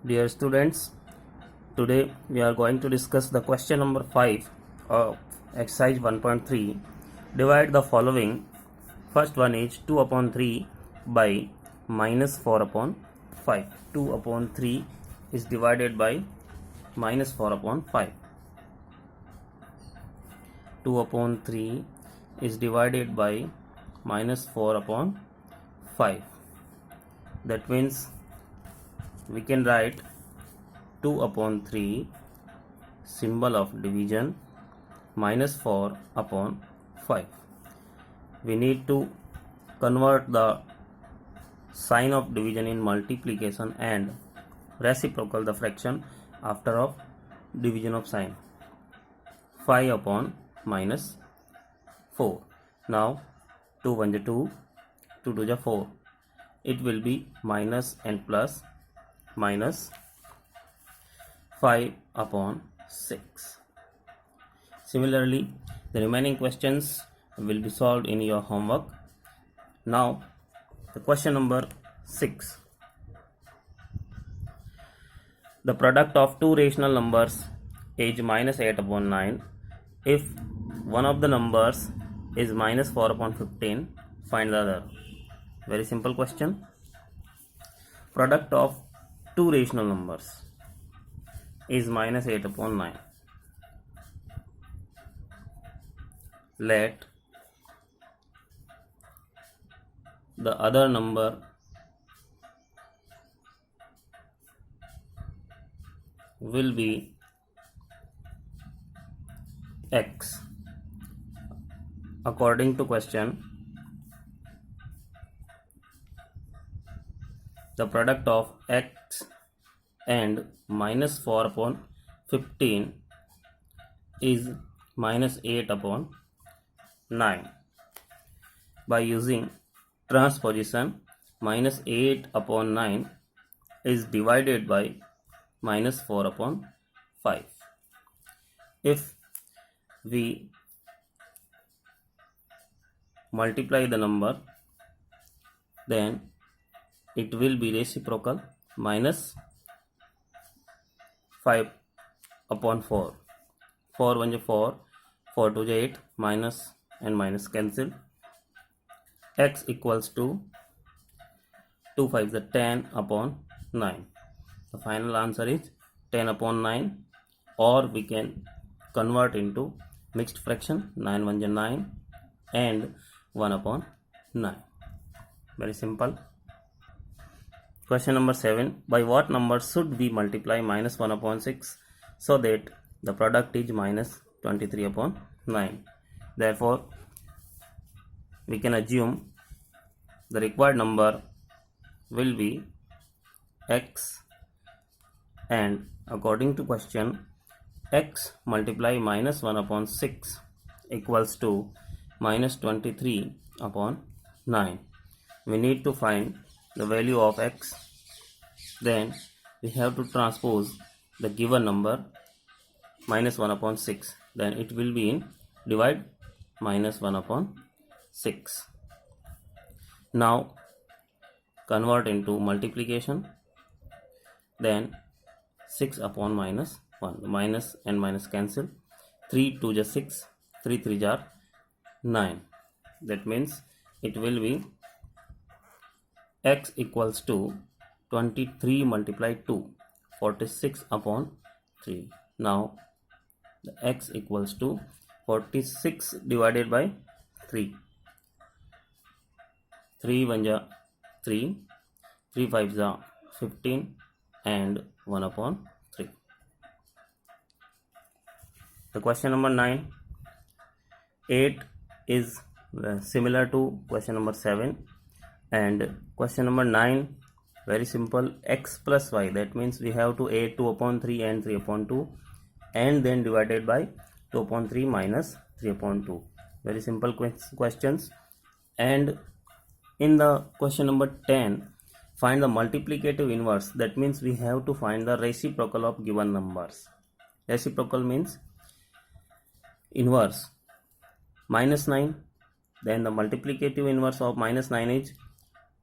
Dear students, today we are going to discuss the question number 5 of exercise 1.3. Divide the following. First one is 2 upon 3 by minus 4 upon 5. 2 upon 3 is divided by minus 4 upon 5. 2 upon 3 is divided by minus 4 upon 5. That means we can write 2 upon 3 symbol of division minus 4 upon 5. We need to convert the sign of division in multiplication and reciprocal the fraction after of division of sign. 5 upon minus 4. Now 2 1 is 2, 2 2 is 4. It will be minus and plus minus 5 upon 6. Similarly, the remaining questions will be solved in your homework. Now, the question number 6. The product of two rational numbers is minus 8 upon 9. If one of the numbers is minus 4 upon 15, find the other. Very simple question. Product of two rational numbers is minus 8 upon 9. Let the other number will be x. According to question, the product of x and minus 4 upon 15 is minus 8 upon 9. By using transposition, minus 8 upon 9 is divided by minus 4 upon 5. If we multiply the number, then it will be reciprocal minus 5 upon 4. 4 1 is 4, 4 2 is 8, minus and minus cancel. X equals to 2 5 is 10 upon 9. The final answer is 10 upon 9, or we can convert into mixed fraction. 9 1 is 9 and 1 upon 9. Very simple. Question number 7. By what number should we multiply minus 1 upon 6 so that the product is minus 23 upon 9? Therefore, we can assume the required number will be x, and according to question, x multiply minus 1 upon 6 equals to minus 23 upon 9. We need to find the value of x. Then we have to transpose the given number minus 1 upon 6. Then it will be in divide minus 1 upon 6. Now convert into multiplication. Then 6 upon minus 1. The minus and minus cancel. 3 2 is 6. 3 3 is 9. That means it will be x equals to 23 multiplied 2, 46 upon 3. Now the x equals to 46 divided by 3. 3 1 is 3, 3 5 is 15 and 1 upon 3. The question number 9. 8 is similar to question number 7, and question number 9, very simple, x plus y. That means we have to add 2 upon 3 and 3 upon 2 and then divided by 2 upon 3 minus 3 upon 2. Very simple questions. And in the question number 10, find the multiplicative inverse. That means we have to find the reciprocal of given numbers. Reciprocal means inverse. Minus 9, then the multiplicative inverse of minus 9 is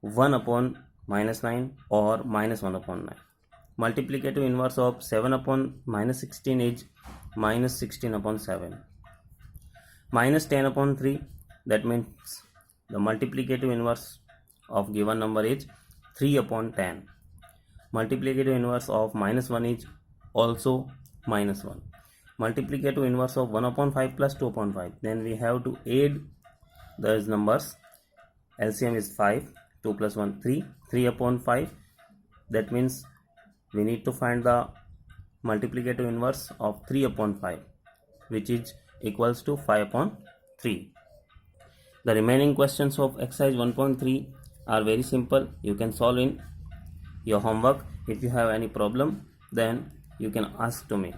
1 upon minus 9 or minus 1 upon 9. multiplicative inverse of 7 upon minus 16 is minus 16 upon 7. Minus 10 upon 3, that means the multiplicative inverse of given number is 3 upon 10. Multiplicative inverse of minus 1 is also minus 1. Multiplicative inverse of 1 upon 5 plus 2 upon 5. Then we have to add those numbers. LCM is 5. 2 plus 1, 3. 3 upon 5. That means we need to find the multiplicative inverse of 3 upon 5, which is equals to 5 upon 3. The remaining questions of exercise 1.3 are very simple. You can solve in your homework. If you have any problem, then you can ask to me.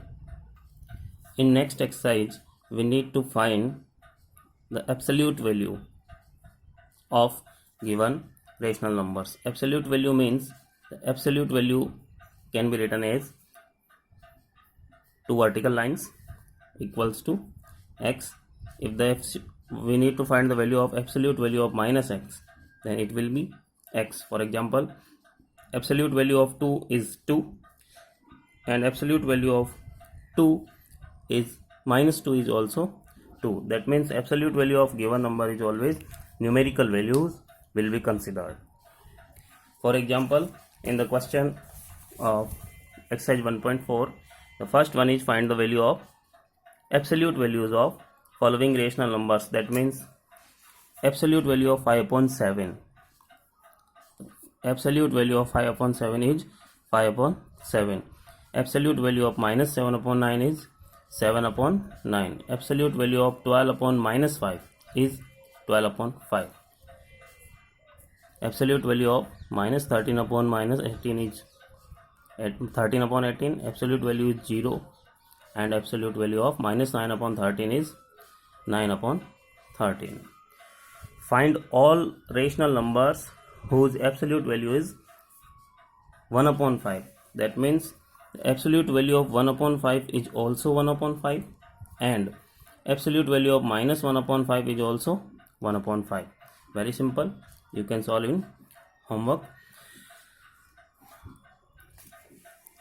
In next exercise, we need to find the absolute value of given rational numbers. Absolute value means the absolute value can be written as two vertical lines equals to x. If we need to find the value of absolute value of minus x, then it will be x. For example, absolute value of 2 is 2 and absolute value of 2 is minus 2 is also 2. That means absolute value of given number is always numerical values will be considered. For example, in the question of exercise 1.4, the first one is find the value of absolute values of following rational numbers. That means absolute value of 5 upon 7. Absolute value of 5 upon 7 is 5 upon 7. Absolute value of minus 7 upon 9 is 7 upon 9. Absolute value of 12 upon minus 5 is 12 upon 5. Absolute value of minus 13 upon minus 18 is 13 upon 18. Absolute value is 0. And absolute value of minus 9 upon 13 is 9 upon 13. Find all rational numbers whose absolute value is 1 upon 5. That means the absolute value of 1 upon 5 is also 1 upon 5 and absolute value of minus 1 upon 5 is also 1 upon 5. Very simple. You can solve in homework.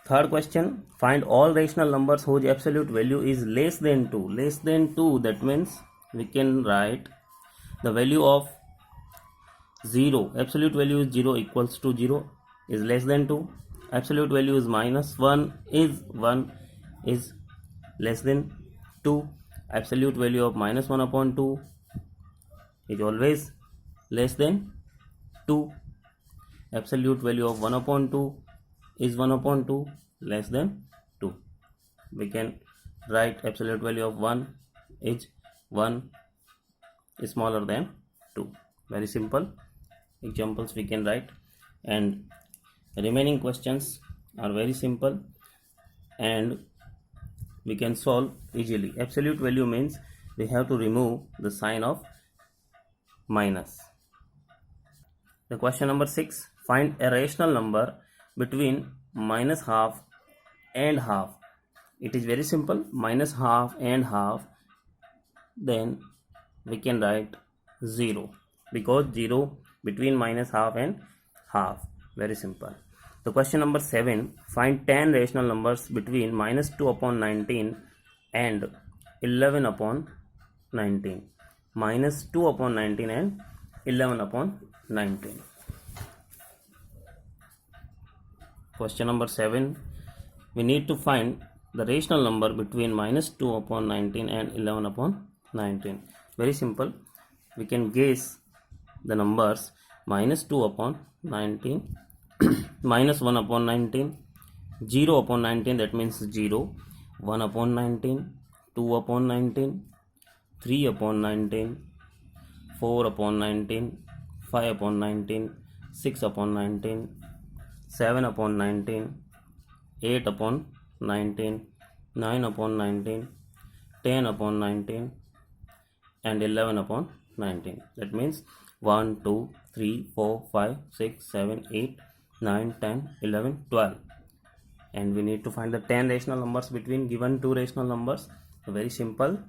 Third question, find all rational numbers whose absolute value is less than 2. Less than 2, that means we can write the value of 0. Absolute value is 0 equals to 0 is less than 2. Absolute value is minus 1 is less than 2. Absolute value of minus 1 upon 2 is always less than 2. Absolute value of 1 upon 2 is 1 upon 2 less than 2. We can write absolute value of 1 is 1 is smaller than 2. Very simple examples we can write, and remaining questions are very simple and we can solve easily. Absolute value means we have to remove the sign of minus. The question number 6, find a rational number between minus half and half. It is very simple, minus half and half, then we can write 0 because 0 between minus half and half. Very simple. The question number 7, find 10 rational numbers between minus 2 upon 19 and 11 upon 19. Minus 2 upon 19 and 11 upon 19. Question number 7, we need to find the rational number between minus 2 upon 19 and 11 upon 19. Very simple. We can guess the numbers minus 2 upon 19, minus 1 upon 19, 0 upon 19, that means 0, 1 upon 19, 2 upon 19, 3 upon 19, 4 upon 19, 5 upon 19, 6 upon 19, 7 upon 19, 8 upon 19, 9 upon 19, 10 upon 19 and 11 upon 19. That means 1, 2, 3, 4, 5, 6, 7, 8, 9, 10, 11, 12. And we need to find the 10 rational numbers between given two rational numbers. So very simple.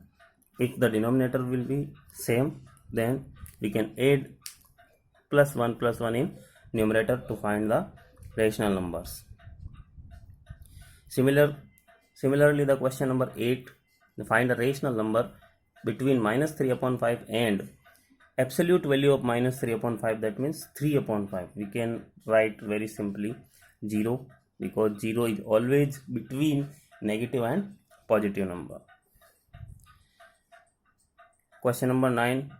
If the denominator will be same, then we can add plus 1 in numerator to find the rational numbers. Similarly, the question number 8, find a rational number between minus 3 upon 5 and absolute value of minus 3 upon 5, that means 3 upon 5. We can write very simply 0, because 0 is always between negative and positive number. Question number 9,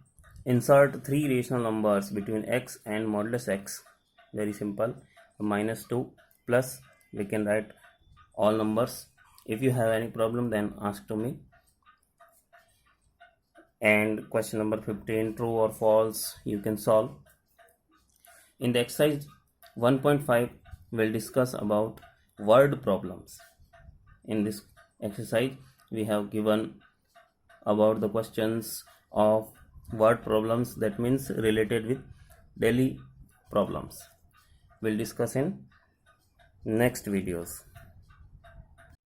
insert 3 rational numbers between x and modulus x. Very simple, minus 2 plus, we can write all numbers. If you have any problem, then ask to me. And question number 15, true or false, you can solve. In the exercise 1.5, we'll discuss about word problems. In this exercise, we have given about the questions of word problems, that means related with daily problems. We'll discuss in next videos.